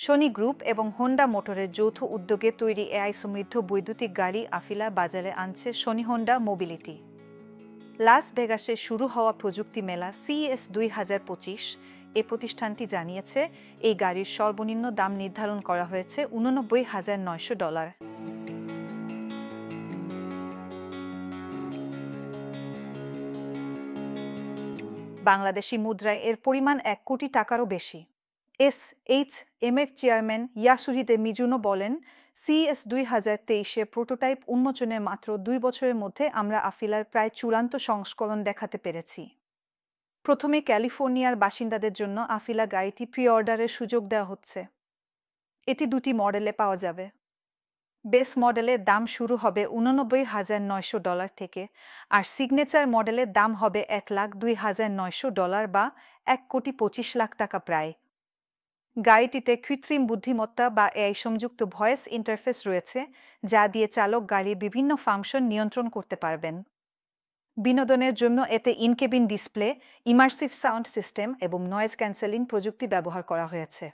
Sony group এবং Honda মোটরের যৌথ উদ্যোগে তৈরি এআই সমৃদ্ধ বৈদ্যুতিক গাড়ি আফিলা বাজারে আনছে সনি হোন্ডা মোবিলিটি। লাস ভেগাসে শুরু হওয়া প্রযুক্তি মেলা CES 2025 এ প্রতিষ্ঠানটি জানিয়েছে এই গাড়ির সর্বনিম্ন দাম নির্ধারণ করা হয়েছে $89,900। বাংলাদেশি মুদ্রায় এর পরিমাণ 1 কোটি টাকারও বেশি। SHMF চেয়ারম্যান ইয়াসুহিদে মিজুনো বলেন, CES 2023-এ প্রোটোটাইপ উন্মোচনের মাত্র 2 বছরের মধ্যে আমরা আফিলার প্রায় চূড়ান্ত সংস্করণ দেখাতে পেরেছি। প্রথমে ক্যালিফোর্নিয়ার বাসিন্দাদের জন্য আফিলা গাড়িটি প্রি-অর্ডারের সুযোগ দেওয়া হচ্ছে। এটি 2টি মডেলে পাওয়া যাবে। বেস মডেলের দাম শুরু হবে $89,900 থেকে, আর সিগনেচার মডেলের দাম হবে $1,02,900 বা $1,25,00,000 টাকা প্রায়। গাড়িটিতে কৃত্রিম বুদ্ধিমত্তা বা AI সংযুক্ত ভয়েস ইন্টারফেস রয়েছে, যা দিয়ে চালক গাড়ির বিভিন্ন ফাংশন নিয়ন্ত্রণ করতে পারবেন। বিনোদনের জন্য এতে ইনকেবিন ডিসপ্লে, ইমার্সিভ সাউন্ড সিস্টেম এবং নয়েজ ক্যান্সেলিং প্রযুক্তি ব্যবহার করা হয়েছে।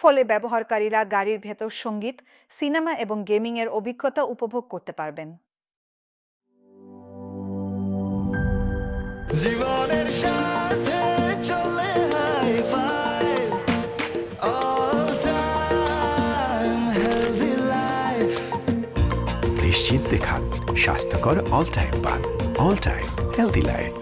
ফলে ব্যবহারকারীরা গাড়ির ভেতর সঙ্গীত, সিনেমা এবং গেমিংয়ের অভিজ্ঞতা উপভোগ করতে পারবেন। জীবনের সাথে চলে high five, all time healthy life. নিশ্চিন্তে খান স্বাস্থ্যকর অল টাইম পান, অল টাইম হেলদি লাইফ।